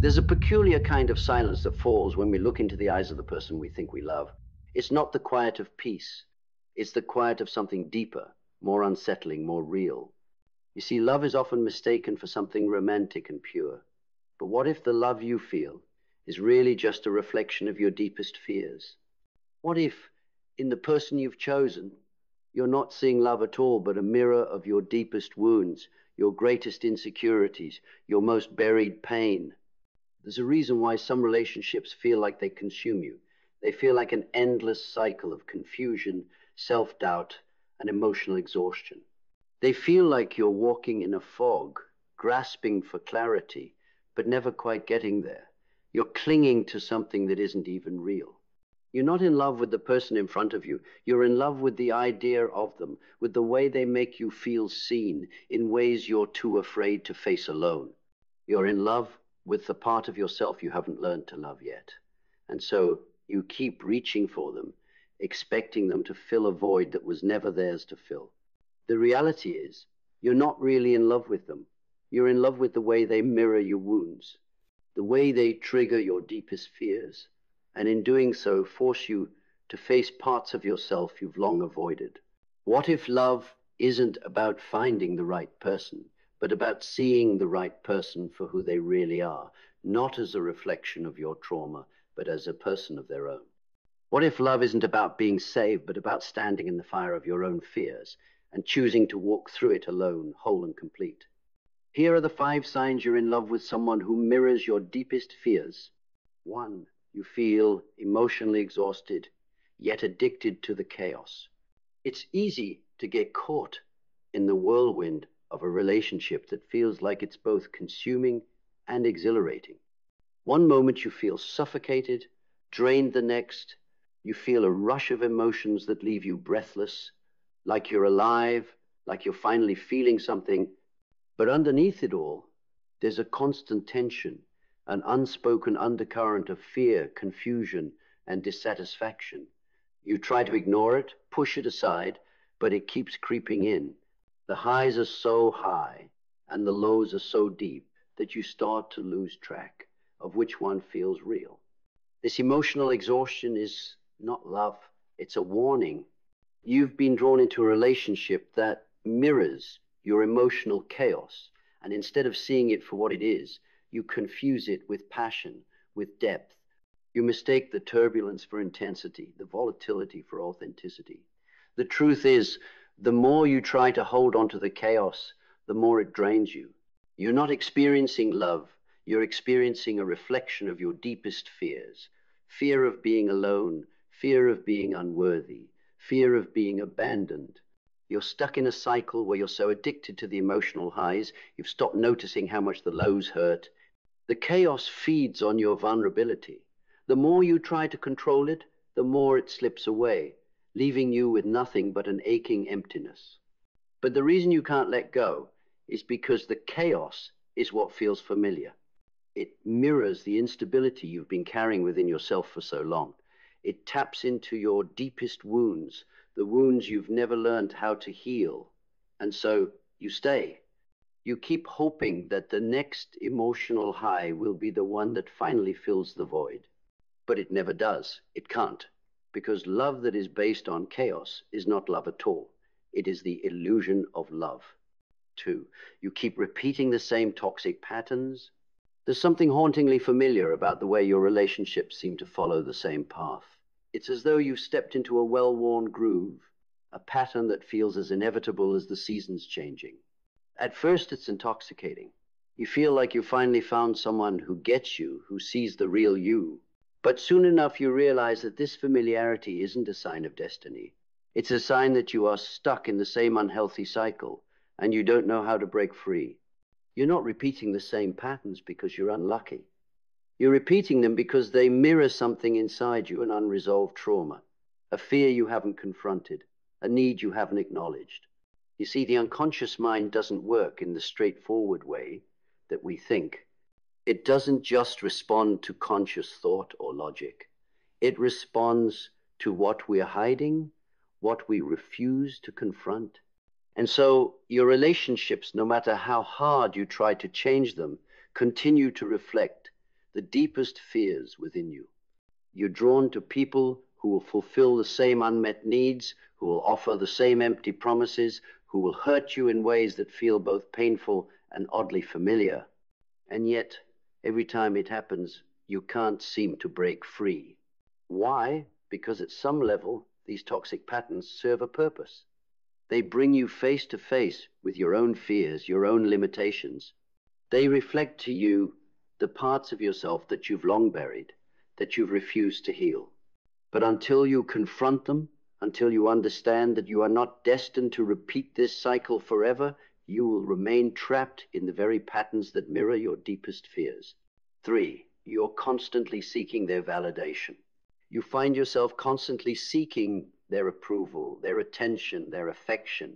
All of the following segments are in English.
There's a peculiar kind of silence that falls when we look into the eyes of the person we think we love. It's not the quiet of peace. It's the quiet of something deeper, more unsettling, more real. You see, love is often mistaken for something romantic and pure. But what if the love you feel is really just a reflection of your deepest fears? What if, in the person you've chosen, you're not seeing love at all, but a mirror of your deepest wounds, your greatest insecurities, your most buried pain? There's a reason why some relationships feel like they consume you. They feel like an endless cycle of confusion, self-doubt, and emotional exhaustion. They feel like you're walking in a fog, grasping for clarity, but never quite getting there. You're clinging to something that isn't even real. You're not in love with the person in front of you. You're in love with the idea of them, with the way they make you feel seen in ways you're too afraid to face alone. You're in love with the part of yourself you haven't learned to love yet. And so you keep reaching for them, expecting them to fill a void that was never theirs to fill. The reality is, you're not really in love with them. You're in love with the way they mirror your wounds, the way they trigger your deepest fears, and in doing so, force you to face parts of yourself you've long avoided. What if love isn't about finding the right person, but about seeing the right person for who they really are, not as a reflection of your trauma, but as a person of their own? What if love isn't about being saved, but about standing in the fire of your own fears and choosing to walk through it alone, whole and complete? Here are the 5 signs you're in love with someone who mirrors your deepest fears. 1, you feel emotionally exhausted, yet addicted to the chaos. It's easy to get caught in the whirlwind of a relationship that feels like it's both consuming and exhilarating. One moment you feel suffocated, drained the next. You feel a rush of emotions that leave you breathless, like you're alive, like you're finally feeling something. But underneath it all, there's a constant tension, an unspoken undercurrent of fear, confusion, and dissatisfaction. You try to ignore it, push it aside, but it keeps creeping in. The highs are so high and the lows are so deep that you start to lose track of which one feels real. This emotional exhaustion is not love, it's a warning. You've been drawn into a relationship that mirrors your emotional chaos, and instead of seeing it for what it is, you confuse it with passion, with depth. You mistake the turbulence for intensity, the volatility for authenticity. The truth is, the more you try to hold on to the chaos, the more it drains you. You're not experiencing love, you're experiencing a reflection of your deepest fears. Fear of being alone, fear of being unworthy, fear of being abandoned. You're stuck in a cycle where you're so addicted to the emotional highs, you've stopped noticing how much the lows hurt. The chaos feeds on your vulnerability. The more you try to control it, the more it slips away, leaving you with nothing but an aching emptiness. But the reason you can't let go is because the chaos is what feels familiar. It mirrors the instability you've been carrying within yourself for so long. It taps into your deepest wounds, the wounds you've never learned how to heal. And so you stay. You keep hoping that the next emotional high will be the one that finally fills the void. But it never does. It can't. Because love that is based on chaos is not love at all. It is the illusion of love. 2, you keep repeating the same toxic patterns. There's something hauntingly familiar about the way your relationships seem to follow the same path. It's as though you've stepped into a well-worn groove, a pattern that feels as inevitable as the seasons changing. At first, it's intoxicating. You feel like you finally found someone who gets you, who sees the real you. But soon enough, you realize that this familiarity isn't a sign of destiny. It's a sign that you are stuck in the same unhealthy cycle, and you don't know how to break free. You're not repeating the same patterns because you're unlucky. You're repeating them because they mirror something inside you, an unresolved trauma, a fear you haven't confronted, a need you haven't acknowledged. You see, the unconscious mind doesn't work in the straightforward way that we think. It doesn't just respond to conscious thought or logic. It responds to what we're hiding, what we refuse to confront. And so your relationships, no matter how hard you try to change them, continue to reflect the deepest fears within you. You're drawn to people who will fulfill the same unmet needs, who will offer the same empty promises, who will hurt you in ways that feel both painful and oddly familiar. And yet, every time it happens, you can't seem to break free. Why? Because at some level, these toxic patterns serve a purpose. They bring you face to face with your own fears, your own limitations. They reflect to you the parts of yourself that you've long buried, that you've refused to heal. But until you confront them, until you understand that you are not destined to repeat this cycle forever, you will remain trapped in the very patterns that mirror your deepest fears. 3, you're constantly seeking their validation. You find yourself constantly seeking their approval, their attention, their affection.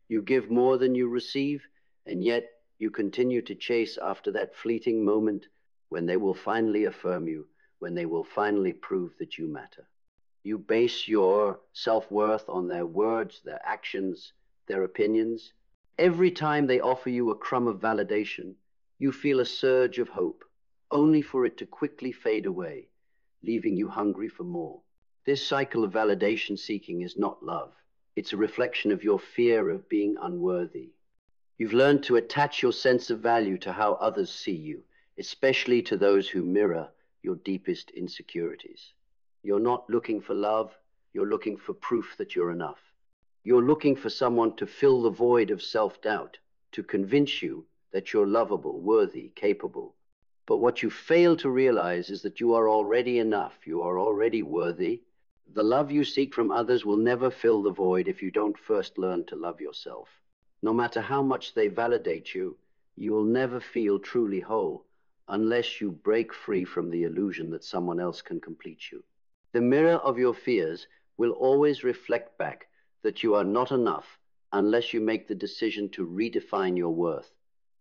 You give more than you receive, and yet you continue to chase after that fleeting moment when they will finally affirm you, when they will finally prove that you matter. You base your self-worth on their words, their actions, their opinions. Every time they offer you a crumb of validation, you feel a surge of hope, only for it to quickly fade away, leaving you hungry for more. This cycle of validation seeking is not love. It's a reflection of your fear of being unworthy. You've learned to attach your sense of value to how others see you, especially to those who mirror your deepest insecurities. You're not looking for love, you're looking for proof that you're enough. You're looking for someone to fill the void of self-doubt, to convince you that you're lovable, worthy, capable. But what you fail to realize is that you are already enough, you are already worthy. The love you seek from others will never fill the void if you don't first learn to love yourself. No matter how much they validate you, you will never feel truly whole unless you break free from the illusion that someone else can complete you. The mirror of your fears will always reflect back that you are not enough unless you make the decision to redefine your worth,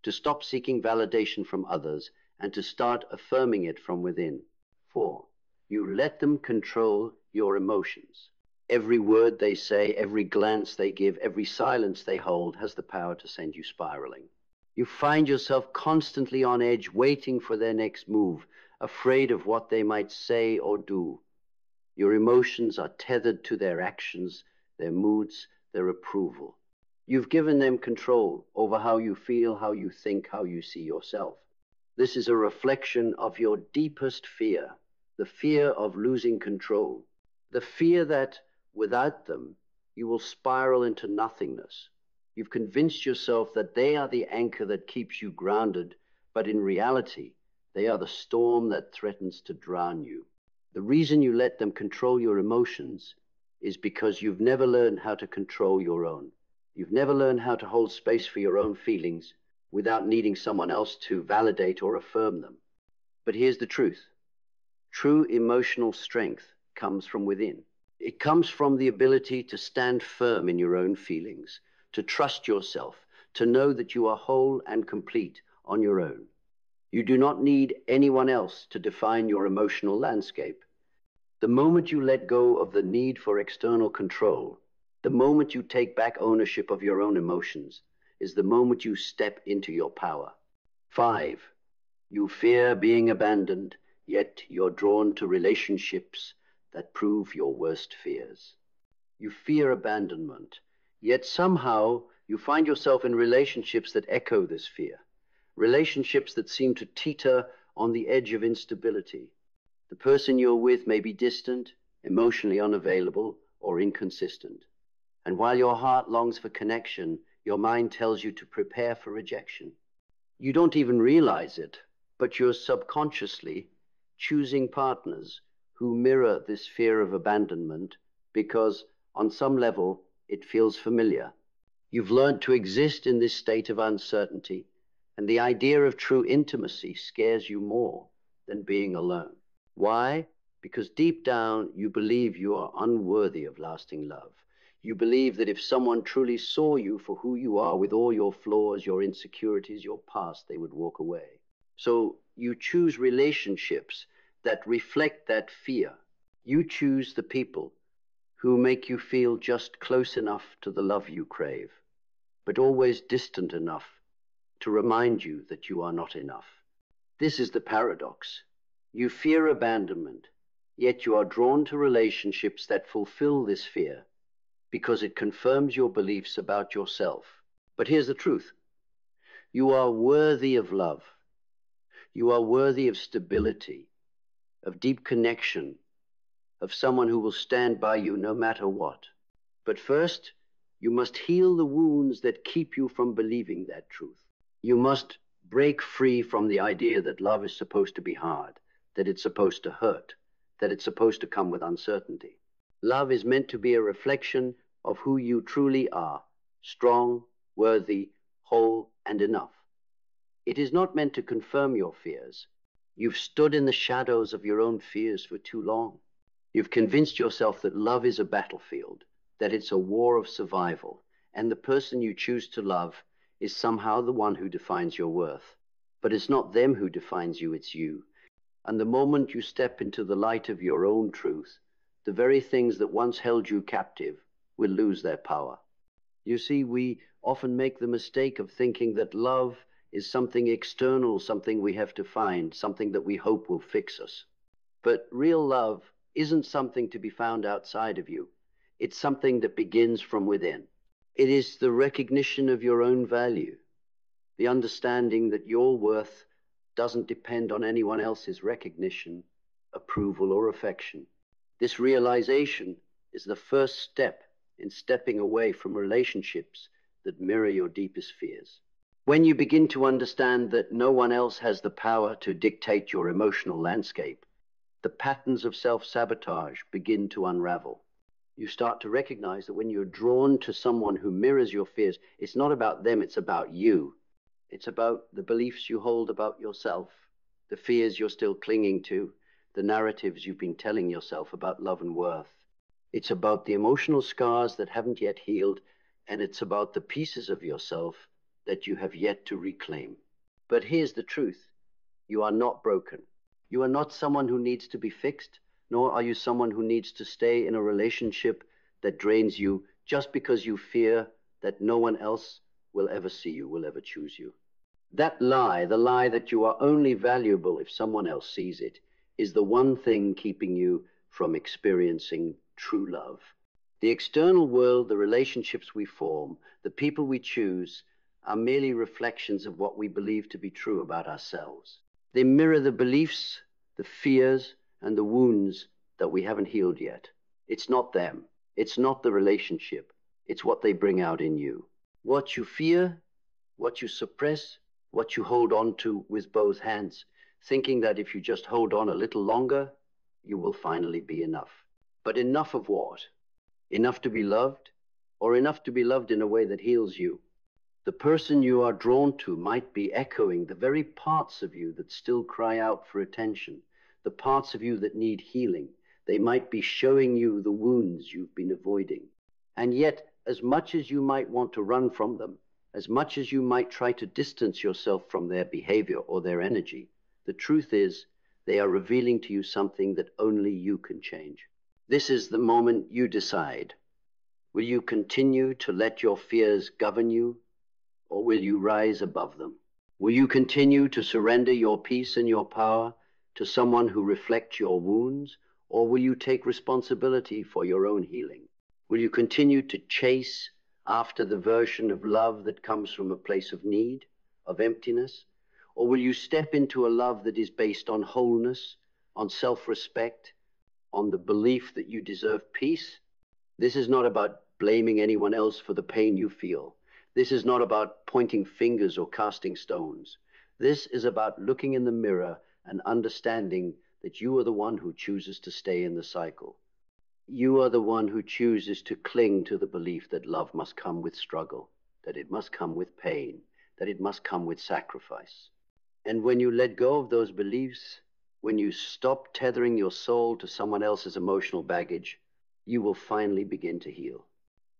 to stop seeking validation from others, and to start affirming it from within. 4, you let them control your emotions. Every word they say, every glance they give, every silence they hold has the power to send you spiraling. You find yourself constantly on edge, waiting for their next move, afraid of what they might say or do. Your emotions are tethered to their actions, their moods, their approval. You've given them control over how you feel, how you think, how you see yourself. This is a reflection of your deepest fear, the fear of losing control, the fear that without them, you will spiral into nothingness. You've convinced yourself that they are the anchor that keeps you grounded, but in reality, they are the storm that threatens to drown you. The reason you let them control your emotions is because you've never learned how to control your own. You've never learned how to hold space for your own feelings without needing someone else to validate or affirm them. But here's the truth. True emotional strength comes from within. It comes from the ability to stand firm in your own feelings, to trust yourself, to know that you are whole and complete on your own. You do not need anyone else to define your emotional landscape. The moment you let go of the need for external control, the moment you take back ownership of your own emotions, is the moment you step into your power. 5, you fear being abandoned, yet you're drawn to relationships that prove your worst fears. You fear abandonment, yet somehow you find yourself in relationships that echo this fear, relationships that seem to teeter on the edge of instability. The person you're with may be distant, emotionally unavailable, or inconsistent. And while your heart longs for connection, your mind tells you to prepare for rejection. You don't even realize it, but you're subconsciously choosing partners who mirror this fear of abandonment because, on some level, it feels familiar. You've learned to exist in this state of uncertainty, and the idea of true intimacy scares you more than being alone. Why? Because deep down, you believe you are unworthy of lasting love. You believe that if someone truly saw you for who you are, with all your flaws, your insecurities, your past, they would walk away. So you choose relationships that reflect that fear. You choose the people who make you feel just close enough to the love you crave, but always distant enough to remind you that you are not enough. This is the paradox. You fear abandonment, yet you are drawn to relationships that fulfill this fear because it confirms your beliefs about yourself. But here's the truth. You are worthy of love. You are worthy of stability, of deep connection, of someone who will stand by you no matter what. But first, you must heal the wounds that keep you from believing that truth. You must break free from the idea that love is supposed to be hard, that it's supposed to hurt, that it's supposed to come with uncertainty. Love is meant to be a reflection of who you truly are, strong, worthy, whole, and enough. It is not meant to confirm your fears. You've stood in the shadows of your own fears for too long. You've convinced yourself that love is a battlefield, that it's a war of survival, and the person you choose to love is somehow the one who defines your worth. But it's not them who defines you, it's you. And the moment you step into the light of your own truth, the very things that once held you captive will lose their power. You see, we often make the mistake of thinking that love is something external, something we have to find, something that we hope will fix us. But real love isn't something to be found outside of you. It's something that begins from within. It is the recognition of your own value, the understanding that your worth doesn't depend on anyone else's recognition, approval, or affection. This realization is the first step in stepping away from relationships that mirror your deepest fears. When you begin to understand that no one else has the power to dictate your emotional landscape, the patterns of self-sabotage begin to unravel. You start to recognize that when you're drawn to someone who mirrors your fears, it's not about them, it's about you. It's about the beliefs you hold about yourself, the fears you're still clinging to, the narratives you've been telling yourself about love and worth. It's about the emotional scars that haven't yet healed, and it's about the pieces of yourself that you have yet to reclaim. But here's the truth. You are not broken. You are not someone who needs to be fixed, nor are you someone who needs to stay in a relationship that drains you just because you fear that no one else will ever see you, will ever choose you. That lie, the lie that you are only valuable if someone else sees it, is the one thing keeping you from experiencing true love. The external world, the relationships we form, the people we choose, are merely reflections of what we believe to be true about ourselves. They mirror the beliefs, the fears, and the wounds that we haven't healed yet. It's not them. It's not the relationship. It's what they bring out in you. What you fear, what you suppress, what you hold on to with both hands, thinking that if you just hold on a little longer, you will finally be enough. But enough of what? Enough to be loved, or enough to be loved in a way that heals you? The person you are drawn to might be echoing the very parts of you that still cry out for attention, the parts of you that need healing. They might be showing you the wounds you've been avoiding. And yet, as much as you might want to run from them, as much as you might try to distance yourself from their behavior or their energy, the truth is they are revealing to you something that only you can change. This is the moment you decide. Will you continue to let your fears govern you, or will you rise above them? Will you continue to surrender your peace and your power to someone who reflects your wounds, or will you take responsibility for your own healing? Will you continue to chase after the version of love that comes from a place of need, of emptiness? Or will you step into a love that is based on wholeness, on self-respect, on the belief that you deserve peace? This is not about blaming anyone else for the pain you feel. This is not about pointing fingers or casting stones. This is about looking in the mirror and understanding that you are the one who chooses to stay in the cycle. You are the one who chooses to cling to the belief that love must come with struggle, that it must come with pain, that it must come with sacrifice. And when you let go of those beliefs, when you stop tethering your soul to someone else's emotional baggage, you will finally begin to heal.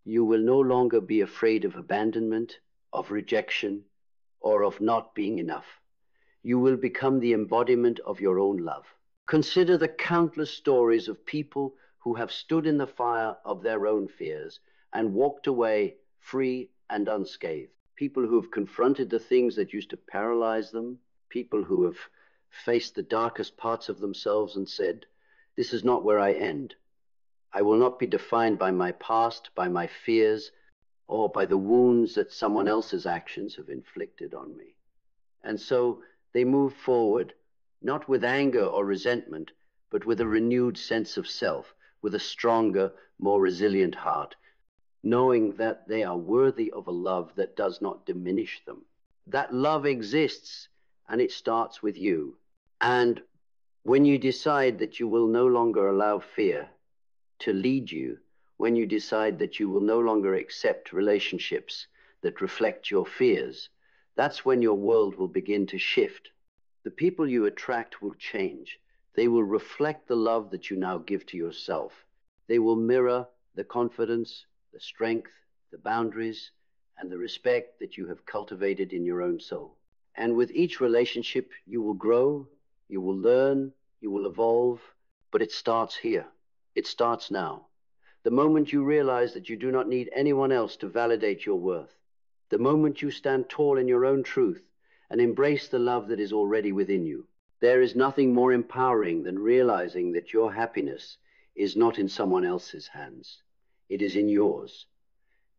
You will no longer be afraid of abandonment, of rejection, or of not being enough. You will become the embodiment of your own love. Consider the countless stories of people who have stood in the fire of their own fears and walked away free and unscathed. People who have confronted the things that used to paralyze them, people who have faced the darkest parts of themselves and said, "This is not where I end. I will not be defined by my past, by my fears, or by the wounds that someone else's actions have inflicted on me." And so they move forward, not with anger or resentment, but with a renewed sense of self, with a stronger, more resilient heart, knowing that they are worthy of a love that does not diminish them. That love exists, and it starts with you. And when you decide that you will no longer allow fear to lead you, when you decide that you will no longer accept relationships that reflect your fears, that's when your world will begin to shift. The people you attract will change. They will reflect the love that you now give to yourself. They will mirror the confidence, the strength, the boundaries, and the respect that you have cultivated in your own soul. And with each relationship, you will grow, you will learn, you will evolve, but it starts here. It starts now. The moment you realize that you do not need anyone else to validate your worth, the moment you stand tall in your own truth and embrace the love that is already within you, there is nothing more empowering than realizing that your happiness is not in someone else's hands. It is in yours.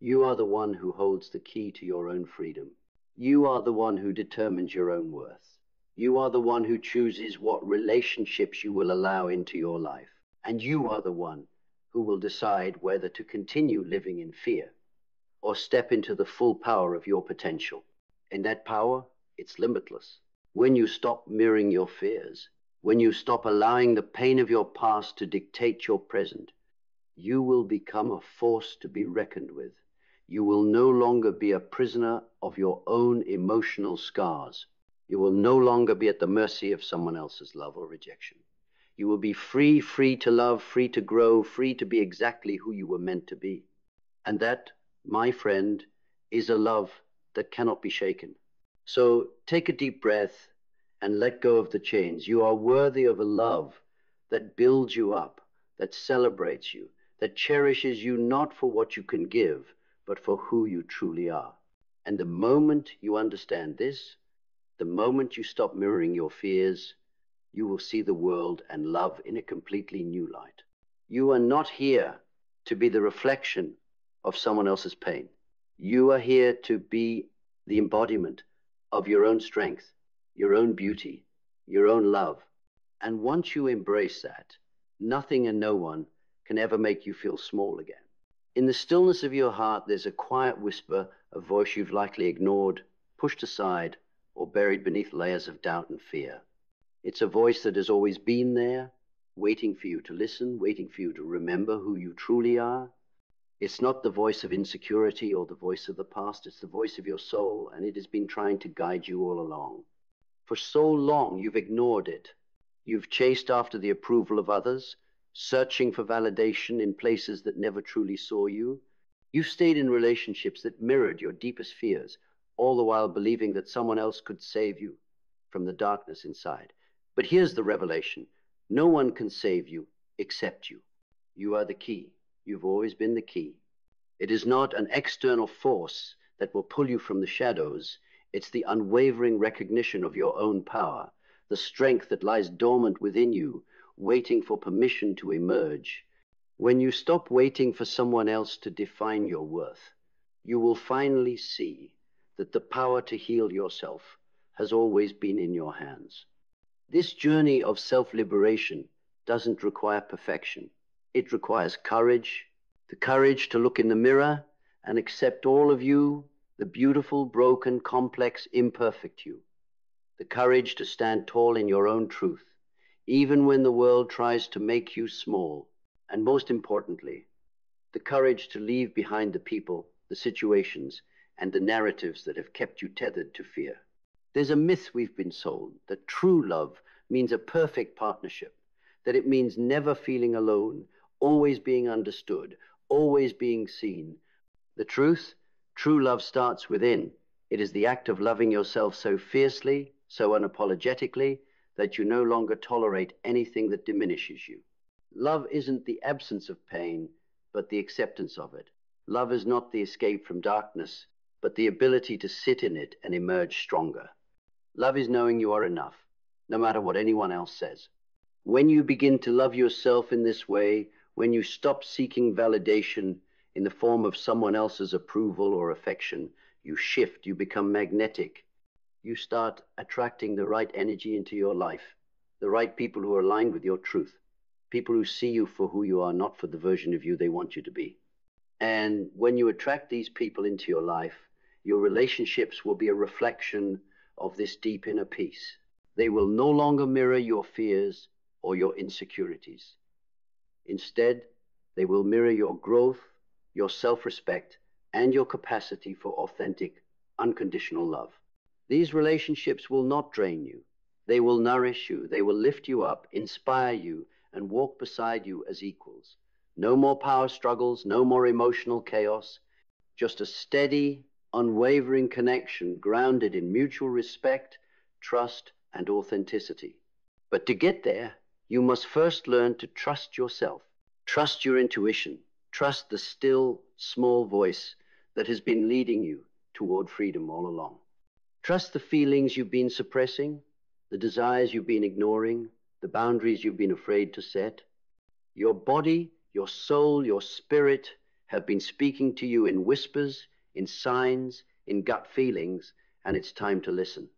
You are the one who holds the key to your own freedom. You are the one who determines your own worth. You are the one who chooses what relationships you will allow into your life. And you are the one who will decide whether to continue living in fear or step into the full power of your potential. And that power, it's limitless. When you stop mirroring your fears, when you stop allowing the pain of your past to dictate your present, you will become a force to be reckoned with. You will no longer be a prisoner of your own emotional scars. You will no longer be at the mercy of someone else's love or rejection. You will be free to love, free to grow, free to be exactly who you were meant to be. And that, my friend, is a love that cannot be shaken. So take a deep breath and let go of the chains. You are worthy of a love that builds you up, that celebrates you, that cherishes you not for what you can give, but for who you truly are. And the moment you understand this, the moment you stop mirroring your fears, you will see the world and love in a completely new light. You are not here to be the reflection of someone else's pain. You are here to be the embodiment of your own strength, your own beauty, your own love. And once you embrace that, nothing and no one can ever make you feel small again. In the stillness of your heart, there's a quiet whisper, a voice you've likely ignored, pushed aside, or buried beneath layers of doubt and fear. It's a voice that has always been there, waiting for you to listen, waiting for you to remember who you truly are. It's not the voice of insecurity or the voice of the past, it's the voice of your soul, and it has been trying to guide you all along. For so long, you've ignored it. You've chased after the approval of others, searching for validation in places that never truly saw you. You stayed in relationships that mirrored your deepest fears, all the while believing that someone else could save you from the darkness inside. But here's the revelation. No one can save you except you. You are the key. You've always been the key. It is not an external force that will pull you from the shadows. It's the unwavering recognition of your own power, the strength that lies dormant within you, waiting for permission to emerge. When you stop waiting for someone else to define your worth, you will finally see that the power to heal yourself has always been in your hands. This journey of self-liberation doesn't require perfection. It requires courage, the courage to look in the mirror and accept all of you, the beautiful, broken, complex, imperfect you. The courage to stand tall in your own truth, even when the world tries to make you small. And most importantly, the courage to leave behind the people, the situations, and the narratives that have kept you tethered to fear. There's a myth we've been sold that true love means a perfect partnership, that it means never feeling alone, always being understood, always being seen. The truth, true love starts within. It is the act of loving yourself so fiercely, so unapologetically, that you no longer tolerate anything that diminishes you. Love isn't the absence of pain, but the acceptance of it. Love is not the escape from darkness, but the ability to sit in it and emerge stronger. Love is knowing you are enough. no matter what anyone else says. When you begin to love yourself in this way, when you stop seeking validation in the form of someone else's approval or affection, you shift, you become magnetic. You start attracting the right energy into your life, the right people who are aligned with your truth, people who see you for who you are, not for the version of you they want you to be. And when you attract these people into your life, your relationships will be a reflection of this deep inner peace. They will no longer mirror your fears or your insecurities. Instead, they will mirror your growth, your self-respect, and your capacity for authentic, unconditional love. These relationships will not drain you. They will nourish you. They will lift you up, inspire you, and walk beside you as equals. No more power struggles, no more emotional chaos, just a steady, unwavering connection grounded in mutual respect, trust, and authenticity. But to get there, you must first learn to trust yourself. Trust your intuition. Trust the still, small voice that has been leading you toward freedom all along. Trust the feelings you've been suppressing, the desires you've been ignoring, the boundaries you've been afraid to set. Your body, your soul, your spirit have been speaking to you in whispers, in signs, in gut feelings, and it's time to listen.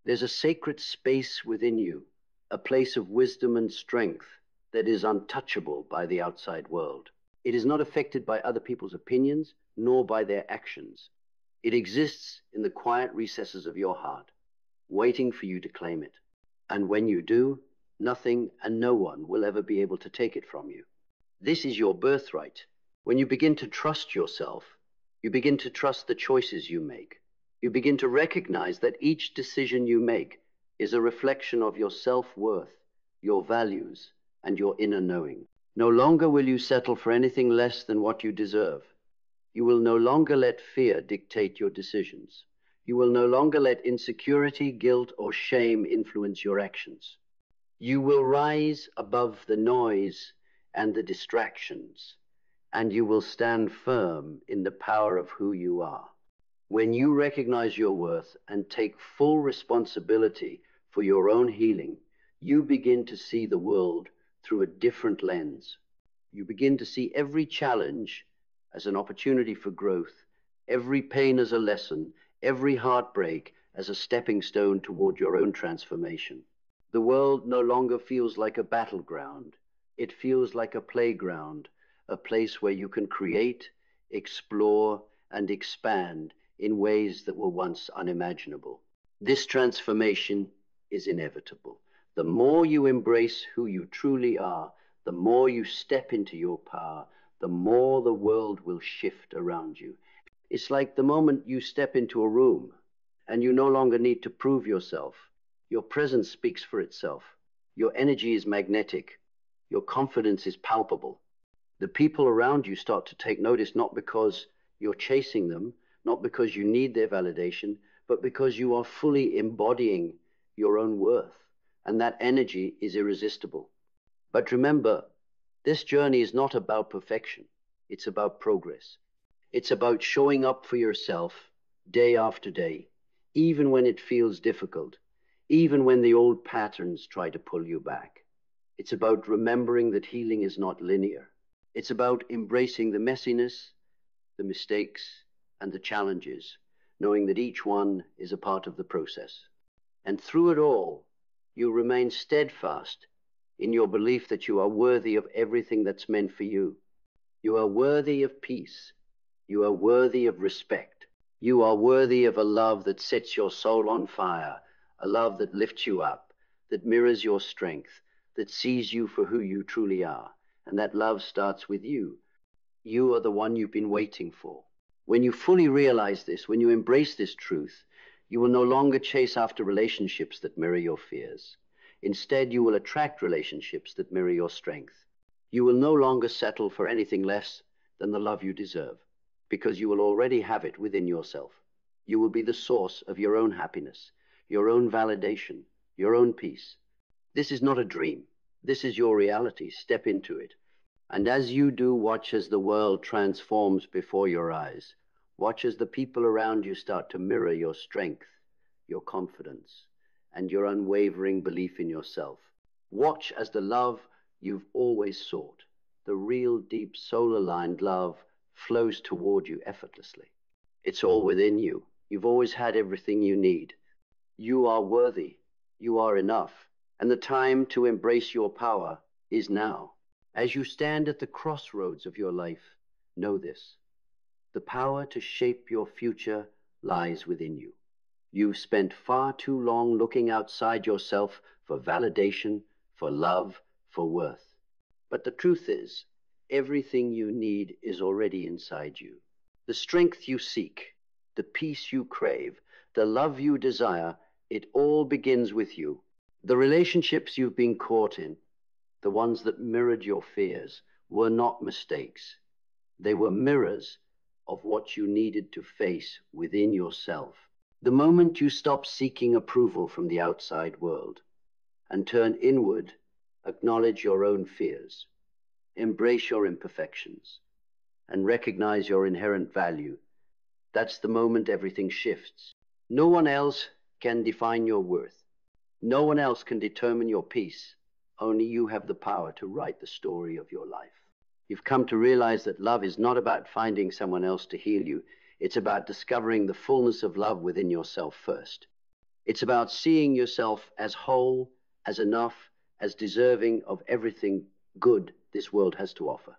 There's a sacred space within you, a place of wisdom and strength that is untouchable by the outside world. It is not affected by other people's opinions, nor by their actions. It exists in the quiet recesses of your heart, waiting for you to claim it. And when you do, nothing and no one will ever be able to take it from you. This is your birthright. When you begin to trust yourself, you begin to trust the choices you make. You begin to recognize that each decision you make is a reflection of your self-worth, your values, and your inner knowing. No longer will you settle for anything less than what you deserve. You will no longer let fear dictate your decisions. You will no longer let insecurity, guilt, or shame influence your actions. You will rise above the noise and the distractions, and you will stand firm in the power of who you are. When you recognize your worth and take full responsibility for your own healing, you begin to see the world through a different lens. You begin to see every challenge as an opportunity for growth, every pain as a lesson, every heartbreak as a stepping stone toward your own transformation. The world no longer feels like a battleground. It feels like a playground, a place where you can create, explore, and expand in ways that were once unimaginable. This transformation is inevitable. The more you embrace who you truly are, the more you step into your power, the more the world will shift around you. It's like the moment you step into a room and you no longer need to prove yourself. Your presence speaks for itself. Your energy is magnetic. Your confidence is palpable. The people around you start to take notice, not because you're chasing them, not because you need their validation, but because you are fully embodying your own worth. And that energy is irresistible. But remember, this journey is not about perfection. It's about progress. It's about showing up for yourself day after day, even when it feels difficult, even when the old patterns try to pull you back. It's about remembering that healing is not linear. It's about embracing the messiness, the mistakes, and the challenges, knowing that each one is a part of the process. And through it all, you remain steadfast in your belief that you are worthy of everything that's meant for you. You are worthy of peace. You are worthy of respect. You are worthy of a love that sets your soul on fire, a love that lifts you up, that mirrors your strength, that sees you for who you truly are. And that love starts with you. You are the one you've been waiting for. When you fully realize this, when you embrace this truth, you will no longer chase after relationships that mirror your fears. Instead, you will attract relationships that mirror your strength. You will no longer settle for anything less than the love you deserve, because you will already have it within yourself. You will be the source of your own happiness, your own validation, your own peace. This is not a dream. This is your reality. Step into it. And as you do, watch as the world transforms before your eyes. Watch as the people around you start to mirror your strength, your confidence, and your unwavering belief in yourself. Watch as the love you've always sought, the real, deep, soul-aligned love, flows toward you effortlessly. It's all within you. You've always had everything you need. You are worthy. You are enough. And the time to embrace your power is now. As you stand at the crossroads of your life, know this: the power to shape your future lies within you. You've spent far too long looking outside yourself for validation, for love, for worth. But the truth is, everything you need is already inside you. The strength you seek, the peace you crave, the love you desire, it all begins with you. The relationships you've been caught in, the ones that mirrored your fears, were not mistakes. They were mirrors of what you needed to face within yourself. The moment you stop seeking approval from the outside world and turn inward, acknowledge your own fears, embrace your imperfections, and recognize your inherent value, that's the moment everything shifts. No one else can define your worth. No one else can determine your peace. Only you have the power to write the story of your life. You've come to realize that love is not about finding someone else to heal you. It's about discovering the fullness of love within yourself first. It's about seeing yourself as whole, as enough, as deserving of everything good this world has to offer.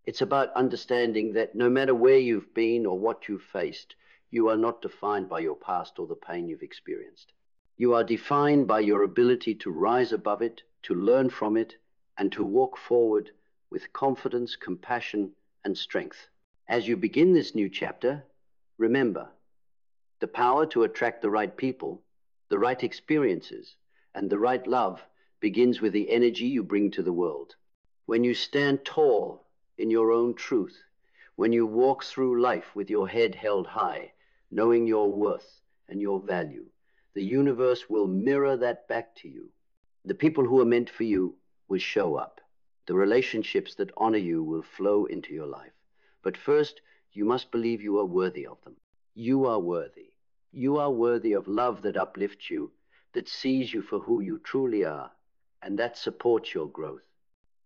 It's about understanding that no matter where you've been or what you've faced, you are not defined by your past or the pain you've experienced. You are defined by your ability to rise above it, to learn from it, and to walk forward with confidence, compassion, and strength. As you begin this new chapter, remember, the power to attract the right people, the right experiences, and the right love begins with the energy you bring to the world. When you stand tall in your own truth, when you walk through life with your head held high, knowing your worth and your value, the universe will mirror that back to you. The people who are meant for you will show up. The relationships that honor you will flow into your life. But first, you must believe you are worthy of them. You are worthy. You are worthy of love that uplifts you, that sees you for who you truly are, and that supports your growth.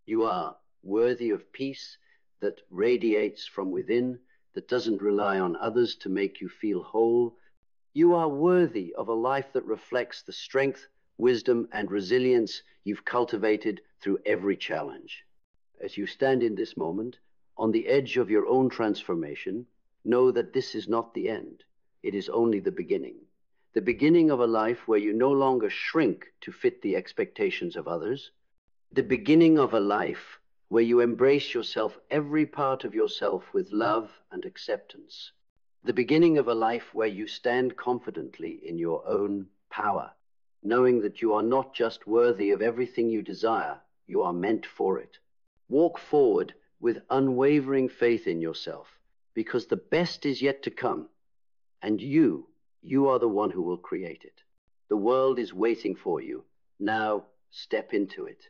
You are worthy of peace that radiates from within, that doesn't rely on others to make you feel whole. You are worthy of a life that reflects the strength, wisdom, and resilience you've cultivated through every challenge. As you stand in this moment, on the edge of your own transformation, know that this is not the end. It is only the beginning of a life where you no longer shrink to fit the expectations of others, the beginning of a life where you embrace yourself, every part of yourself, with love and acceptance, the beginning of a life where you stand confidently in your own power, knowing that you are not just worthy of everything you desire, you are meant for it. Walk forward with unwavering faith in yourself, because the best is yet to come, and you are the one who will create it. The world is waiting for you. Now, step into it.